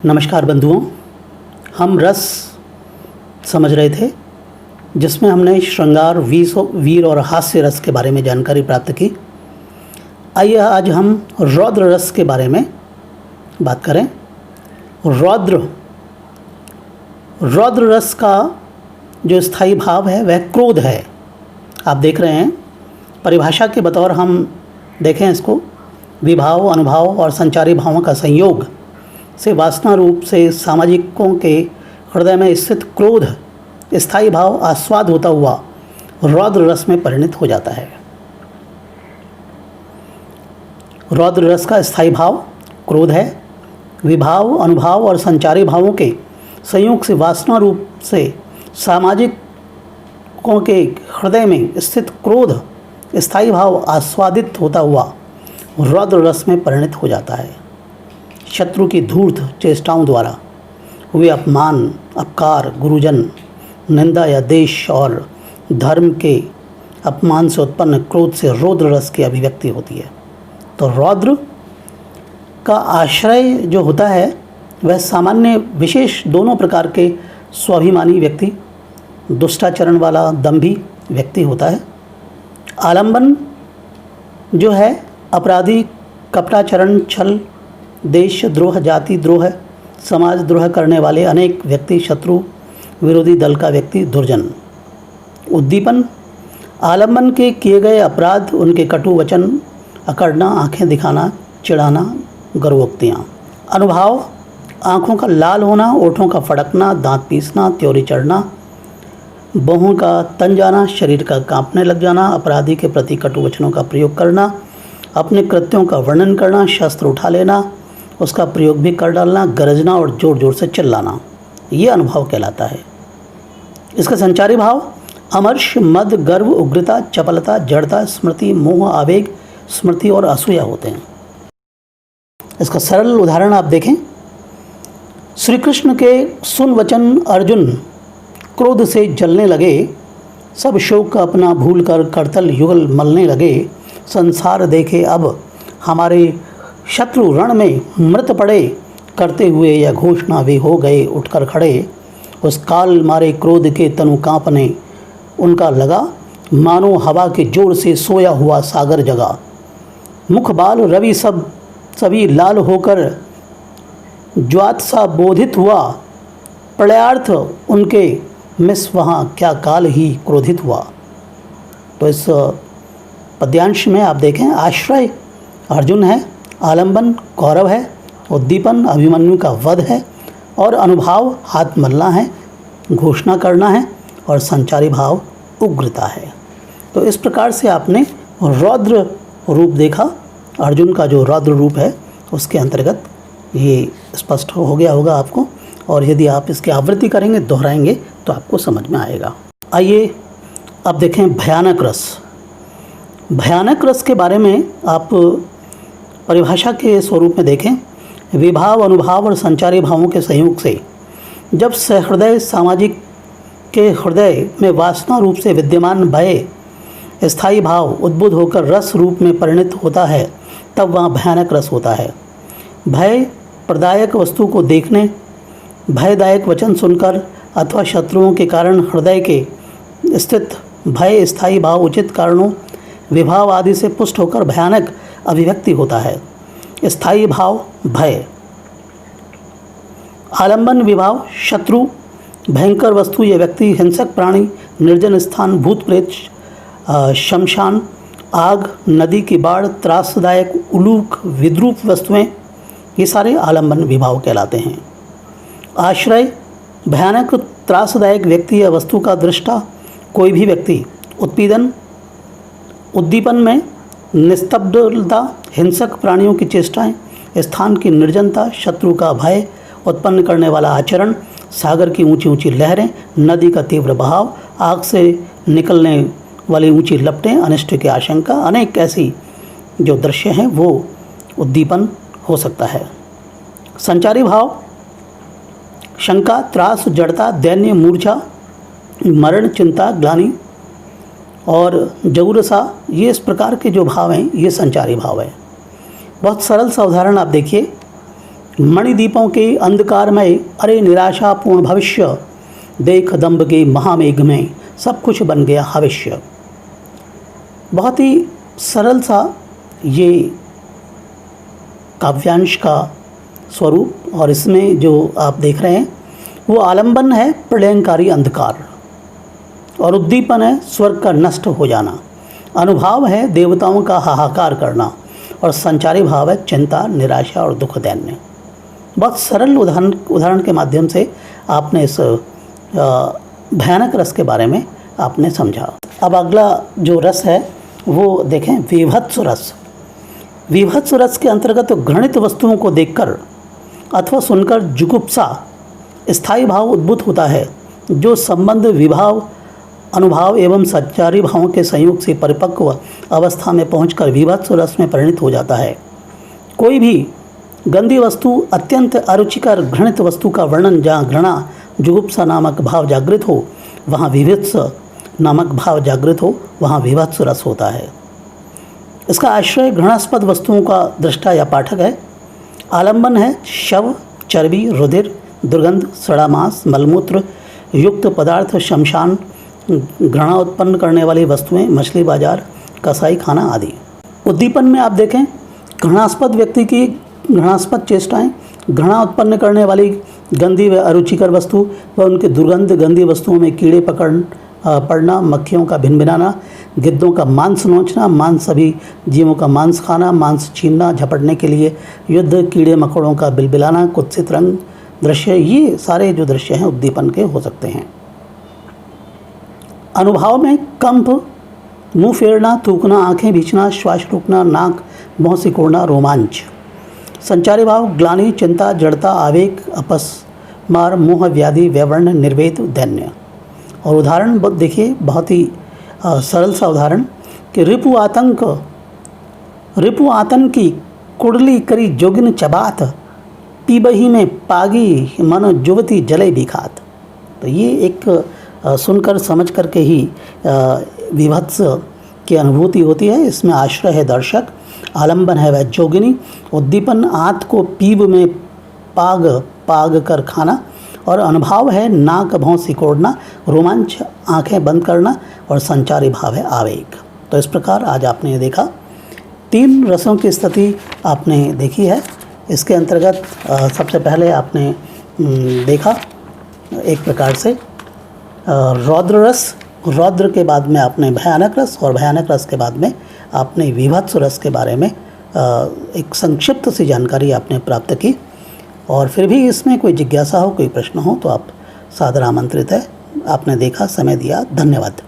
नमस्कार बंधुओं, हम रस समझ रहे थे जिसमें हमने श्रृंगार, वीर और हास्य रस के बारे में जानकारी प्राप्त की। आइए आज हम रौद्र रस के बारे में बात करें। रौद्र रस का जो स्थायी भाव है वह क्रोध है। आप देख रहे हैं, परिभाषा के बतौर हम देखें इसको, विभाव, अनुभाव और संचारी भावों का संयोग से वासना रूप से सामाजिकों के हृदय में स्थित क्रोध स्थायी भाव आस्वाद होता हुआ रौद्र रस में परिणत हो जाता है। रौद्र रस का स्थायी भाव क्रोध है। विभाव, अनुभाव और संचारी भावों के संयोग से वासना रूप से सामाजिकों के हृदय में स्थित क्रोध स्थायी भाव आस्वादित होता हुआ रौद्र रस में परिणत हो जाता है। शत्रु की धूर्त चेष्टाओं द्वारा हुए अपमान, अपकार, गुरुजन, निंदा या देश और धर्म के अपमान से उत्पन्न क्रोध से रौद्र रस की अभिव्यक्ति होती है। तो रौद्र का आश्रय जो होता है वह सामान्य विशेष दोनों प्रकार के स्वाभिमानी व्यक्ति, दुष्टाचरण वाला दंभी व्यक्ति होता है। आलंबन जो है अपराधी, कपटाचरण, छल, देश द्रोह, जाति द्रोह, समाज द्रोह करने वाले अनेक व्यक्ति, शत्रु, विरोधी दल का व्यक्ति, दुर्जन। उद्दीपन, आलंबन के किए गए अपराध, उनके कटु वचन, अकड़ना, आंखें दिखाना, चिढ़ाना, गर्वोक्तियाँ। अनुभाव, आँखों का लाल होना, ओठों का फड़कना, दांत पीसना, त्योरी चढ़ना, बाहों का तन जाना, शरीर का कांपने लग जाना, अपराधी के प्रति कटु वचनों का प्रयोग करना, अपने कृत्यों का वर्णन करना, शस्त्र उठा लेना, उसका प्रयोग भी कर डालना, गरजना और ज़ोर ज़ोर से चिल्लाना, ये अनुभव कहलाता है। इसका संचारी भाव अमर्ष, मद, गर्व, उग्रता, चपलता, जड़ता, स्मृति, मोह, आवेग, स्मृति और असूया होते हैं। इसका सरल उदाहरण आप देखें। श्री कृष्ण के सुन वचन अर्जुन क्रोध से जलने लगे, सब शोक का अपना भूल कर करतल युगल मलने लगे। संसार देखे अब हमारे शत्रु रण में मृत पड़े, करते हुए यह घोषणा वे हो गए उठकर खड़े। उस काल मारे क्रोध के तनु कांपने उनका लगा, मानो हवा के जोर से सोया हुआ सागर जगा। मुख बाल रवि सभी लाल होकर ज्वात सा बोधित हुआ, प्रलयार्थ उनके मिस वहाँ क्या काल ही क्रोधित हुआ। तो इस पद्यांश में आप देखें, आश्रय अर्जुन है, आलंबन कौरव है, उद्दीपन अभिमन्यु का वध है, और अनुभाव हाथ मलना है, घोषणा करना है, और संचारी भाव उग्रता है। तो इस प्रकार से आपने रौद्र रूप देखा। अर्जुन का जो रौद्र रूप है उसके अंतर्गत ये स्पष्ट हो गया होगा आपको, और यदि आप इसकी आवृत्ति करेंगे, दोहराएंगे, तो आपको समझ में आएगा। आइए अब देखें भयानक रस। भयानक रस के बारे में आप परिभाषा के स्वरूप में देखें। विभाव, अनुभाव और संचारी भावों के संयोग से जब सहृदय सामाजिक के हृदय में वासना रूप से विद्यमान भय स्थायी भाव उद्बुद्ध होकर रस रूप में परिणत होता है, तब वहाँ भयानक रस होता है। भय प्रदायक वस्तु को देखने, भयदायक वचन सुनकर अथवा शत्रुओं के कारण हृदय के स्थित भय स्थायी भाव उचित कारणों, विभाव आदि से पुष्ट होकर भयानक अभिव्यक्ति होता है। स्थायी भाव भय, आलंबन विभाव शत्रु, भयंकर वस्तु या व्यक्ति, हिंसक प्राणी, निर्जन स्थान, भूत प्रेत, शमशान, आग, नदी की बाढ़, त्रासदायक, उलूक, विद्रूप वस्तुएं, ये सारे आलंबन विभाव कहलाते हैं। आश्रय भयानक त्रासदायक व्यक्ति या वस्तु का दृष्टा कोई भी व्यक्ति। उत्पीड़न, उद्दीपन में निस्तब्धता, हिंसक प्राणियों की चेष्टाएं, स्थान की निर्जनता, शत्रु का भय उत्पन्न करने वाला आचरण, सागर की ऊंची ऊंची लहरें, नदी का तीव्र बहाव, आग से निकलने वाली ऊंची लपटें, अनिष्ट की आशंका, अनेक ऐसी जो दृश्य हैं वो उद्दीपन हो सकता है। संचारी भाव शंका, त्रास, जड़ता, दैन्य, मूर्छा, मरण, चिंता, ग्लानि और जगुरसा, ये इस प्रकार के जो भाव हैं ये संचारी भाव है। बहुत सरल सा उदाहरण आप देखिए। मणिदीपों के अंधकारमय अरे निराशापूर्ण भविष्य, देख दंभ के महामेघ में सब कुछ बन गया हविष्य। बहुत ही सरल सा ये काव्यांश का स्वरूप, और इसमें जो आप देख रहे हैं वो आलंबन है प्रलयंकारी अंधकार, और उद्दीपन है स्वर्ग का नष्ट हो जाना, अनुभाव है देवताओं का हाहाकार करना, और संचारी भाव है चिंता, निराशा और दुख दैन्य। बहुत सरल उदाहरण के माध्यम से आपने इस भयानक रस के बारे में आपने समझा। अब अगला जो रस है वो देखें, विभत्स रस। विभत्स रस के अंतर्गत घृणित वस्तुओं को देखकर अथवा सुनकर जुगुप्सा स्थायी भाव उद्भूत होता है, जो संबंध विभाव, अनुभाव एवं संचारी भावों के संयोग से परिपक्व अवस्था में पहुंचकर विभत्स रस में परिणित हो जाता है। कोई भी गंदी वस्तु, अत्यंत अरुचिकर घृणित वस्तु का वर्णन जहाँ घृणा जुगुप्सा नामक भाव जागृत हो, वहाँ विभत्स नामक भाव जागृत हो, वहाँ विभत्स रस होता है। इसका आश्रय घृणास्पद वस्तुओं का दृष्टा या पाठक है। आलंबन है शव, चर्बी, रुधिर, दुर्गंध, सड़ा मांस, मलमूत्र युक्त पदार्थ, शमशान, घृणा उत्पन्न करने वाली वस्तुएं, मछली बाजार, कसाई खाना आदि। उद्दीपन में आप देखें, घृणास्पद व्यक्ति की घृणास्पद चेष्टाएं, घृणा उत्पन्न करने वाली गंदी व अरुचिकर वस्तु व उनके दुर्गंध गंदी वस्तुओं में कीड़े पड़ना, मक्खियों का भिनभिनाना, गिद्धों का मांस नोचना, मांस सभी जीवों का मांस खाना, मांस छीनना, झपटने के लिए युद्ध, कीड़े मकोड़ों का बिलबिलाना, कुत्सित रंग दृश्य, ये सारे जो दृश्य हैं उद्दीपन के हो सकते हैं। अनुभाव में कंप, मुंह फेरना, थूकना, आंखें भींचना, श्वास रुकना, नाक मुंह सिकोड़ना, रोमांच। संचारी भाव ग्लानि, चिंता, जड़ता, आवेग, अपस्मार, मोह, व्याधि, व्यवर्ण, निर्वेद, दैन्य। और उदाहरण देखिए, बहुत ही सरल सा उदाहरण कि रिपु आतंकी कुड़ली करी जोगिन चबात, पीबही में पागी मन जुवती जले बिखात। तो ये एक सुनकर समझ करके ही विभत्स की अनुभूति होती है। इसमें आश्रय है दर्शक, आलंबन है वह जोगिनी, उद्दीपन आंत को पीब में पाग कर खाना, और अनुभाव है नाक भौं सिकोड़ना, रोमांच आंखें बंद करना, और संचारी भाव है आवेग। तो इस प्रकार आज आपने देखा 3 रसों की स्थिति आपने देखी है। इसके अंतर्गत सबसे पहले आपने देखा एक प्रकार से रौद्र रस, रौद्र के बाद में आपने भयानक रस, और भयानक रस के बाद में आपने विभत्स रस के बारे में एक संक्षिप्त सी जानकारी आपने प्राप्त की। और फिर भी इसमें कोई जिज्ञासा हो, कोई प्रश्न हो तो आप सादर आमंत्रित है। आपने देखा, समय दिया, धन्यवाद।